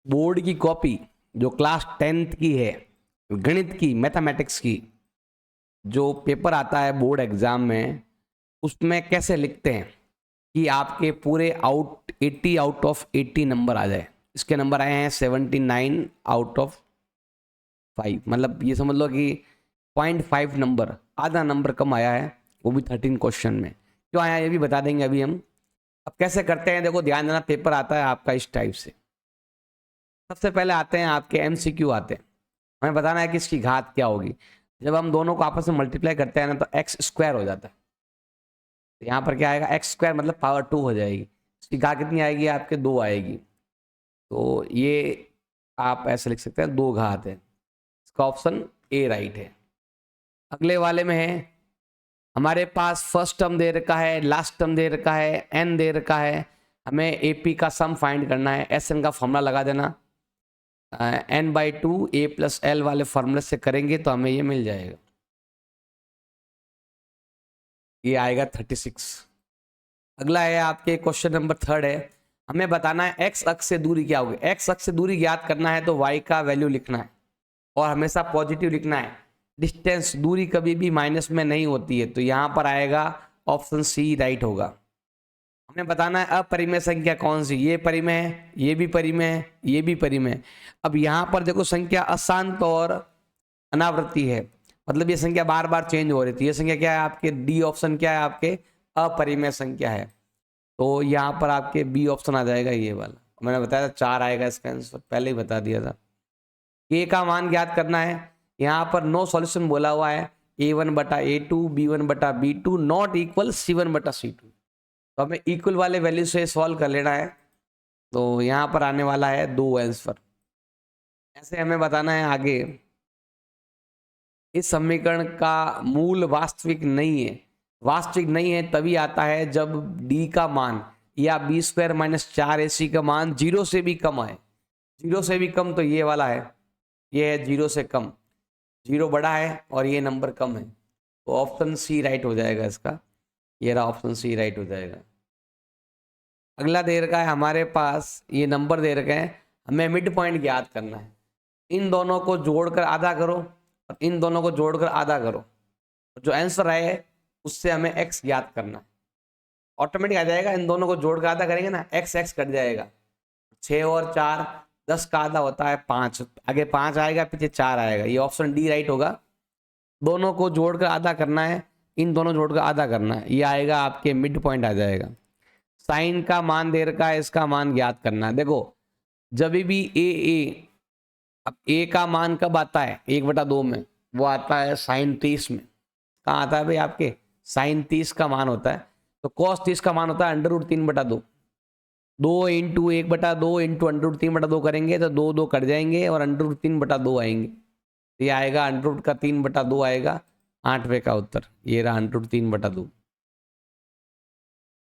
Board की copy जो class 10th की है, गणित की, मैथमेटिक्स की, जो पेपर आता है बोर्ड एग्जाम में, उसमें कैसे लिखते हैं कि आपके पूरे 80 आउट ऑफ 80 नंबर आ जाए। इसके नंबर आए हैं 79 आउट ऑफ 5, मतलब ये समझ लो कि 0.5 नंबर, आधा नंबर कम आया है, वो भी 13 क्वेश्चन में। क्यों आया ये भी बता देंगे अभी हम। अब कैसे करते हैं, देखो ध्यान देना, पेपर आता है आपका इस टाइप से। सबसे पहले आते हैं आपके MCQ आते हैं, हमें बताना है कि इसकी घात क्या होगी। जब हम दोनों को आपस में मल्टीप्लाई करते हैं ना तो x स्क्वायर हो जाता है। तो यहाँ पर क्या आएगा, x स्क्वायर मतलब पावर 2 हो जाएगी। इसकी घात कितनी आएगी आपके, 2 आएगी। तो ये आप ऐसे लिख सकते हैं, 2 घात है। इसका ऑप्शन ए राइट है। अगले वाले में है हमारे पास फर्स्ट टर्म दे रखा है, लास्ट टर्म दे रखा है, n दे रखा है, हमें AP का सम फाइंड करना है। SN का फॉर्मूला लगा देना, n/2 a+l वाले फॉर्मूले से करेंगे तो हमें ये मिल जाएगा, ये आएगा 36। अगला है आपके क्वेश्चन नंबर 3 है, हमें बताना है x अक्ष से दूरी क्या होगी। x अक्ष से दूरी ज्ञात करना है तो y का वैल्यू लिखना है और हमेशा पॉजिटिव लिखना है। डिस्टेंस, दूरी कभी भी माइनस में नहीं होती है, तो यहाँ पर आएगा ऑप्शन सी राइट होगा। हमें बताना है अपरिमेय संख्या कौन सी, ये परिमेय है, ये भी परिमेय है, ये भी परिमेय है। अब यहाँ पर देखो संख्या अशांत और अनावृत्ति है, मतलब ये संख्या बार बार चेंज हो रही थी। ये संख्या क्या है आपके, डी ऑप्शन क्या है आपके, अपरिमेय संख्या है। तो यहाँ पर आपके बी ऑप्शन आ जाएगा, ये वाला। मैंने बताया था 4 आएगा इसका आंसर, पहले ही बता दिया था। के का मान ज्ञात करना है, यहाँ पर नो सॉल्यूशन बोला हुआ है, a1/a2 b1/b2 not equal c1/c2। तो हमें इक्वल वाले वैल्यू से सॉल्व कर लेना है, तो यहाँ पर आने वाला है 2 आंसर। ऐसे हमें बताना है आगे, इस समीकरण का मूल वास्तविक नहीं है। वास्तविक नहीं है तभी आता है जब d का मान या b² - 4ac का मान 0 से भी कम आए। 0 से भी कम तो ये वाला है, ये है 0 से कम, 0 बड़ा है और ये नंबर कम है, तो ऑप्शन सी राइट हो जाएगा इसका। ये रहा ऑप्शन सी राइट हो जाएगा। अगला दे रखा है हमारे पास, ये नंबर दे रखे हैं, हमें मिड पॉइंट ज्ञात करना है। इन दोनों को जोड़कर आधा करो और इन दोनों को जोड़कर आधा करो, जो आंसर आए उससे हमें x ज्ञात करना है। ऑटोमेटिक आ जाएगा, इन दोनों को जोड़कर आधा करेंगे ना, x कट जाएगा। 6 और 4 10 का आधा होता है 5, आगे 5 आएगा पीछे 4 आएगा, ये ऑप्शन डी राइट होगा। दोनों को जोड़कर आधा करना है, इन दोनों जोड़कर आधा करना है, ये आएगा आपके मिड पॉइंट आ जाएगा। साइन का मान दे रखा है, इसका मान ज्ञात करना है। देखो जब भी ए, अब ए का मान कब आता है 1/2 में, वो आता है sin 30 में। कहाँ आता है भाई आपके, sin 30 का मान होता है, तो cos 30 का मान होता है √3/2। 2 × 1/2 × √3/2 करेंगे तो 2 2 कट जाएंगे और √3/2 आएंगे, ये आएगा √3/2 आएगा 8वें का उत्तर, ये रहा √3/2।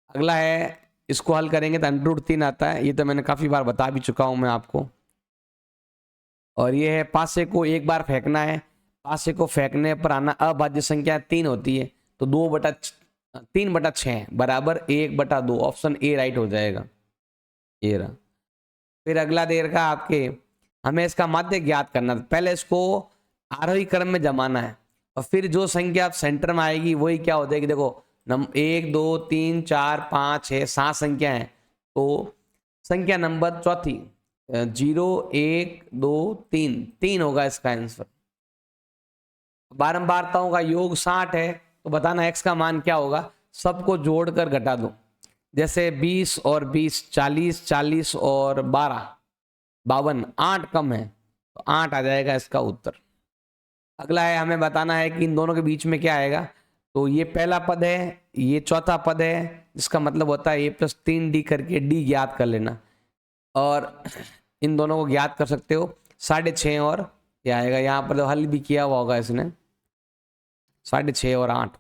अगला है, इसको हल करेंगे तो √3 आता है, ये तो मैंने काफी बार बता भी चुका हूं मैं आपको। और ये है पासे को एक बार फेंकना है, पासे को फेंकने पर आना अभाज्य संख्या 3 होती है, तो 3/6 बराबर 1/2, ऑप्शन ए राइट हो जाएगा, ये रहा। फिर अगला दे रखा आपके, हमें इसका माध्य ज्ञात करना, पहले इसको आरोही क्रम में जमाना है और फिर जो संख्या सेंटर में आएगी वही क्या हो जाएगी। देखो 1 2 3 4 5 6 7 संख्या है, तो संख्या नंबर चौथी 0 1 2 3 होगा इसका आंसर। बारंबारताओं का योग 60 है, तो बताना x का मान क्या होगा, सबको जोड़कर घटा दो। जैसे 20 और 20 40, 40 और 12 52, 8 कम है तो 8 आ जाएगा इसका उत्तर। अगला है, हमें बताना है कि इन दोनों के बीच में क्या आएगा, तो ये पहला पद है, ये चौथा पद है, जिसका मतलब होता है a+3d करके d ज्ञात कर लेना, और इन दोनों को ज्ञात कर सकते हो 6.5 और क्या आएगा, यहाँ पर तो हल भी किया हुआ होगा इसने, 6.5 और 8।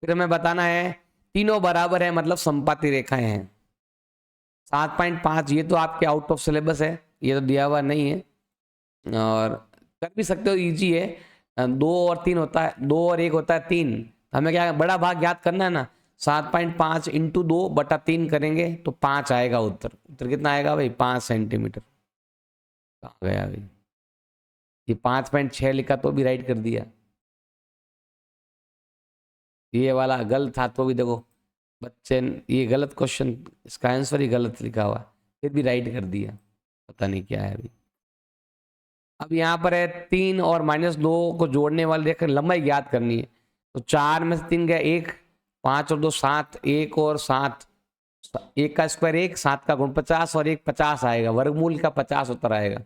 फिर हमें बताना है तीनों बराबर है मतलब समपाती रेखाएं हैं। 7.5 ये तो आपके आउट ऑफ सिलेबस है, ये तो दिया हुआ नहीं है, और कर भी सकते हो, इजी है। 2 और 3 होता है, 2 और 1 होता है 3, हमें क्या बड़ा भाग ज्ञात करना है ना, 7.5 × 2/3 करेंगे तो 5 आएगा उत्तर, उत्तर कितना आएगा भाई 5 सेंटीमीटर। कहाँ गया भाई, ये 5.6 लिखा तो भी राइट कर दिया, ये वाला गलत था तो भी देखो बच्चे, ये गलत क्वेश्चन, इसका आंसर ही गलत लिखा हुआ फिर भी राइट कर दिया, पता नहीं क्या है अभी। अब यहाँ पर है 3 और -2 को जोड़ने वाले देख लंबाई ज्ञात करनी है, तो 4 में से 3 गया 1, 5 और 2 7, 1 और 7, 1 का स्क्वायर 1, 7 का गुण 50 और 1 50 आएगा, वर्गमूल का 50 उत्तर आएगा,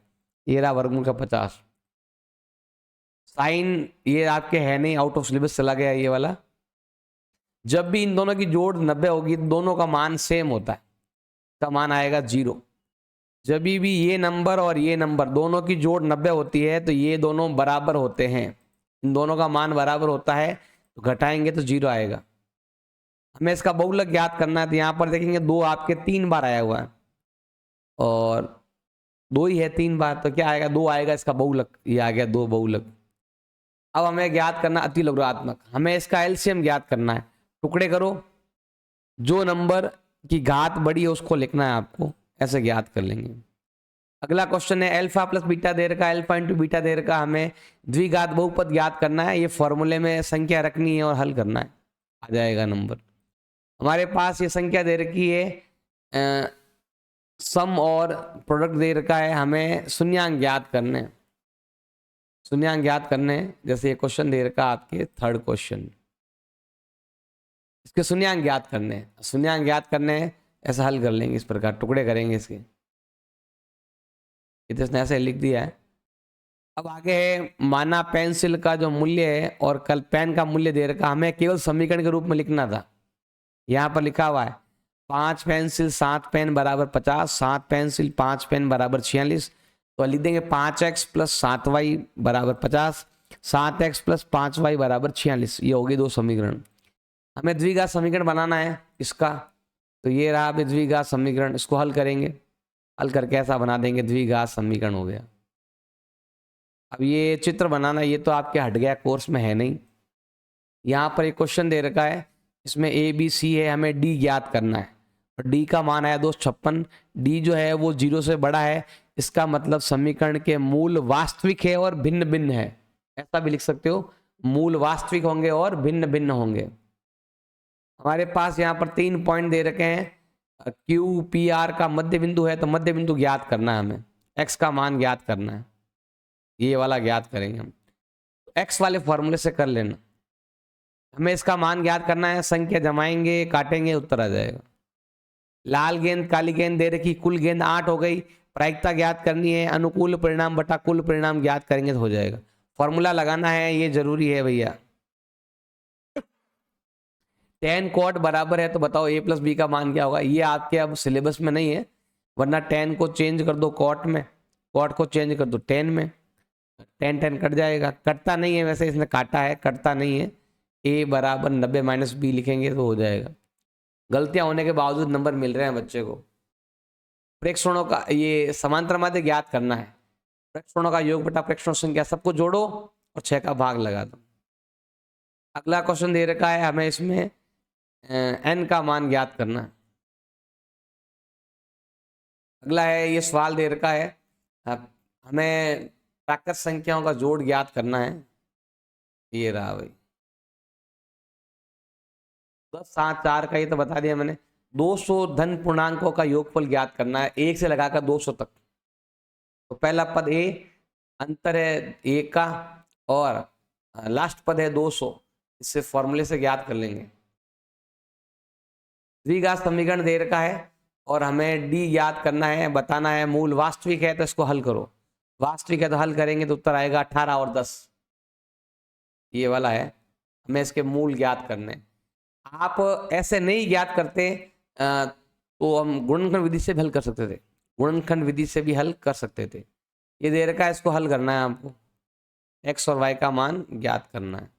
ये रहा वर्गमूल का 50। साइन ये आपके है नहीं, आउट ऑफ सिलेबस चला गया ये वाला। जब भी इन दोनों की जोड़ 90 होगी दोनों का मान सेम होता है, का मान आएगा 0। जब भी ये नंबर और ये नंबर दोनों की जोड़ 90 होती है तो ये दोनों बराबर होते हैं, इन दोनों का मान बराबर होता है तो घटाएंगे तो 0 आएगा। हमें इसका बहुलक ज्ञात करना है, तो यहाँ पर देखेंगे 2 आपके 3 बार आया हुआ है और 2 ही है 3 बार, तो क्या आएगा 2 आएगा इसका बहुलक, ये आ गया 2 बहुलक। अब हमें ज्ञात करना अतिलोगात्मक, हमें इसका एलसीएम ज्ञात करना है, टुकड़े करो, जो नंबर की घात बड़ी है उसको लिखना है आपको, ऐसे ज्ञात कर लेंगे। अगला क्वेश्चन है अल्फा प्लस बीटा दे रखा, अल्फा इंटू बीटा दे रखा, हमें द्विघात बहुपद ज्ञात करना है, ये फॉर्मूले में संख्या रखनी है और हल करना है, आ जाएगा नंबर। हमारे पास ये संख्या दे रखी है, सम और प्रोडक्ट दे रखा है, हमें शून्यांक ज्ञात करने हैं, शून्यांक ज्ञात करने हैं। जैसे ये क्वेश्चन दे रखा आपके थर्ड क्वेश्चन, इसके शून्यांक ज्ञात करने हैं, शून्यांक ज्ञात करने हैं, ऐसा हल कर लेंगे, इस प्रकार टुकड़े करेंगे इसके, इसने ऐसे लिख दिया है। अब आगे है माना पेंसिल का जो मूल्य है और कल पेन का मूल्य दे रखा, हमें केवल समीकरण के रूप में लिखना था। यहाँ पर लिखा हुआ है 5 पेंसिल 7 पेन बराबर 50, 7 पेंसिल 5 पेन बराबर 46, तो लिख देंगे 5x प्लस 7y बराबर 50, 7x प्लस 5y बराबर 46, ये होगी 2 समीकरण। हमें द्विघात समीकरण बनाना है इसका, तो ये रहा द्विघात समीकरण, इसको हल करेंगे, हल करके ऐसा बना देंगे द्विघात समीकरण हो गया। अब ये चित्र बनाना ये तो आपके हट गया, कोर्स में है नहीं। यहाँ पर एक क्वेश्चन दे रखा है, इसमें ए बी सी है, हमें डी ज्ञात करना है और डी का मान आया 256, डी जो है वो 0 से बड़ा है, इसका मतलब समीकरण के मूल वास्तविक है और भिन्न भिन्न है, ऐसा भी लिख सकते हो, मूल वास्तविक होंगे और भिन्न भिन्न होंगे। हमारे पास यहाँ पर 3 पॉइंट दे रखे हैं, क्यू पी आर का मध्य बिंदु है, तो मध्य बिंदु ज्ञात करना है हमें, एक्स का मान ज्ञात करना है, ये वाला ज्ञात करेंगे हम, एक्स वाले फॉर्मूले से कर लेना। हमें इसका मान ज्ञात करना है, संख्या जमाएंगे काटेंगे उत्तर आ जाएगा। लाल गेंद काली गेंद दे रखी, कुल गेंद 8 हो गई, प्रायिकता ज्ञात करनी है, अनुकूल परिणाम बटा कुल परिणाम ज्ञात करेंगे तो हो जाएगा। फॉर्मूला लगाना है, ये जरूरी है भैया। tan cot बराबर है, तो बताओ a प्लस बी का मान क्या होगा, ये आपके अब सिलेबस में नहीं है, वरना tan को चेंज कर दो cot में, cot को चेंज कर दो tan में, tan कट जाएगा, कटता नहीं है, वैसे इसने काटा है, कटता नहीं है, a बराबर 90 माइनस बी लिखेंगे तो हो जाएगा। गलतियां होने के बावजूद नंबर मिल रहे हैं बच्चे को। प्रेक्षणों का ये समांतर माध्य ज्ञात करना है, प्रेक्षणों का योग बटा प्रेक्षणों संख्या, सबको जोड़ो और 6 का भाग लगा दो। अगला क्वेश्चन दे रखा है हमें, इसमें n का मान ज्ञात करना है। अगला है ये सवाल दे रखा है, हमें प्राकृत संख्याओं का जोड़ ज्ञात करना है, ये रहा भाई 10 7 4 का, ये तो बता दिया मैंने। 200 धन पूर्णांकों का योगफल ज्ञात करना है, 1 से लगाकर 200 तक। तो पहला पद a, अंतर है a का, और लास्ट पद है 200, इससे फॉर्मूले से ज्ञात कर लेंगे। द्विघात समीकरण दे रखा है और हमें डी ज्ञात करना है, बताना है मूल वास्तविक है तो इसको हल करो, वास्तविक है तो हल करेंगे तो उत्तर आएगा 18 और 10, ये वाला है, हमें इसके मूल ज्ञात करने। आप ऐसे नहीं ज्ञात करते तो हम गुणनखंड विधि से भी हल कर सकते थे, गुणनखंड विधि से भी हल कर सकते थे। ये दे रखा है, इसको हल करना है आपको, एक्स और वाई का मान ज्ञात करना है,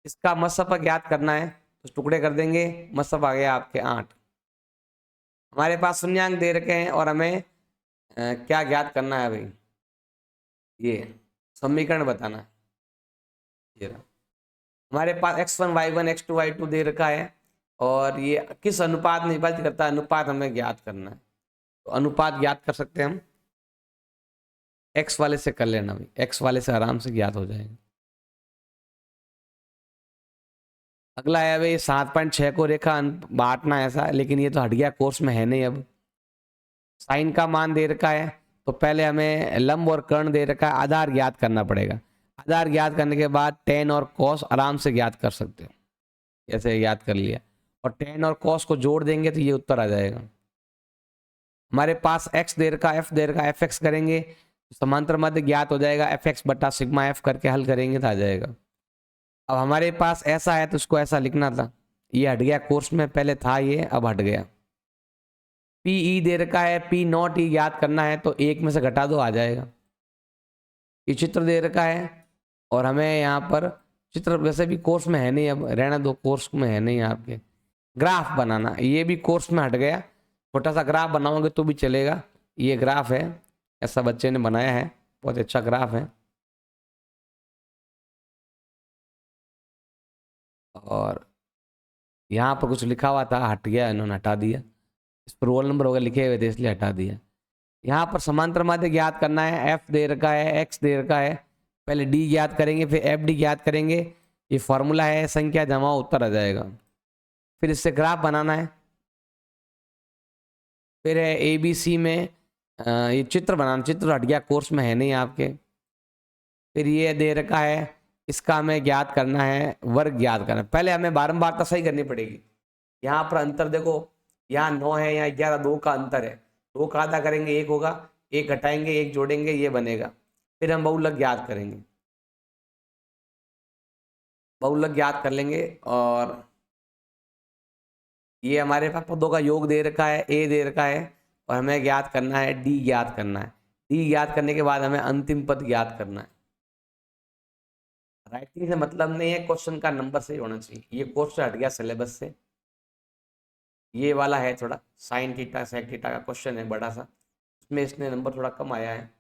इसका मसफ ज्ञात करना है, तो टुकड़े कर देंगे, मसफ आ गया आपके 8। हमारे पास शून्यांक दे रखे हैं और हमें क्या ज्ञात करना है भाई, ये समीकरण बताना है। ये रहा हमारे पास x1 y1 x2 y2 दे रखा है और ये किस अनुपात में विभाजित करता है, अनुपात हमें ज्ञात करना है। तो अनुपात ज्ञात कर सकते हैं हम, एक्स वाले से कर लेना भाई, एक्स वाले से आराम से ज्ञात हो जाएगा। अगला है भाई 7.6 को रेखा बांटना ऐसा, लेकिन ये तो हट गया, कोर्स में है नहीं अब। साइन का मान दे रखा है, तो पहले हमें लंब और कर्ण दे रखा है, आधार ज्ञात करना पड़ेगा। आधार ज्ञात करने के बाद टेन और कॉस आराम से ज्ञात कर सकते हो, ऐसे याद कर लिया, और टेन और कॉस को जोड़ देंगे तो ये उत्तर आ जाएगा। हमारे पास एक्स दे रखा, एफ दे रखा, एफ एक्स करेंगे समांतर मध्य ज्ञात हो जाएगा, एफ एक्स बटा सिग्मा एफ करके हल करेंगे तो आ जाएगा। अब हमारे पास ऐसा है तो उसको ऐसा लिखना था, ये हट गया कोर्स में, पहले था ये अब हट गया। पी ई दे रखा है, पी नॉट ई याद करना है तो एक में से घटा दो आ जाएगा। ये चित्र दे रखा है और हमें यहाँ पर चित्र वैसे भी कोर्स में है नहीं, अब रहना दो, कोर्स में है नहीं आपके। ग्राफ बनाना, ये भी कोर्स में हट गया, छोटा सा ग्राफ बनाओगे तो भी चलेगा। ये ग्राफ है, ऐसा बच्चे ने बनाया है, बहुत अच्छा ग्राफ है। और यहाँ पर कुछ लिखा हुआ था, हट गया, इन्होंने हटा दिया, इस पर रोल नंबर वगैरह लिखे हुए थे इसलिए हटा दिया। यहाँ पर समांतर माध्य ज्ञात करना है, एफ दे रखा है, एक्स दे रखा है, पहले डी ज्ञात करेंगे फिर एफ डी ज्ञात करेंगे, ये फॉर्मूला है, संख्या जमा उत्तर आ जाएगा। फिर इससे ग्राफ बनाना है, फिर है ए बी सी में ये चित्र बनाना, चित्र हट गया, कोर्स में है नहीं आपके। फिर ये दे रखा है, इसका हमें ज्ञात करना है, वर्ग ज्ञात करना है, पहले हमें बारंबारता सही करनी पड़ेगी। यहाँ पर अंतर देखो, यहाँ 9 है, यहाँ 11, 2 का अंतर है, 2 का आधा करेंगे 1 होगा, 1 घटाएंगे 1 जोड़ेंगे ये बनेगा। फिर हम बहुलक ज्ञात करेंगे, बहुलक ज्ञात कर लेंगे, और ये हमारे पास पदों का योग दे रखा है, ए दे रखा है, और हमें ज्ञात करना है डी ज्ञात करना है। डी ज्ञात करने के बाद हमें अंतिम पद ज्ञात करना है। राइटिंग से मतलब नहीं है, क्वेश्चन का नंबर सही होना चाहिए। ये क्वेश्चन हट गया सिलेबस से, ये वाला है थोड़ा साइन थीटा सेक थीटा का क्वेश्चन है बड़ा सा, उसमें इसने नंबर थोड़ा कम आया है,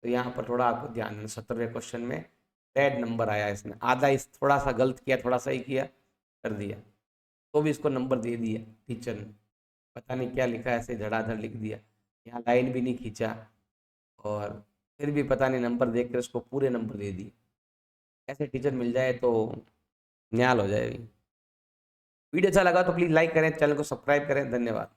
तो यहाँ पर थोड़ा आपको ध्यान देना। 17वें क्वेश्चन में डेड नंबर आया है, इसने आधा इस थोड़ा सा गलत किया, थोड़ा सही किया, कर दिया, तो भी इसको नंबर दे दिया टीचर ने, पता नहीं क्या लिखा है, ऐसे धड़ाधड़ लिख दिया, यहाँ लाइन भी नहीं खींचा, और फिर भी पता नहीं नंबर देख कर उसको पूरे नंबर दे दिए। ऐसे टीचर मिल जाए तो न्याल हो जाएगी। वीडियो अच्छा लगा तो प्लीज़ लाइक करें, चैनल को सब्सक्राइब करें, धन्यवाद।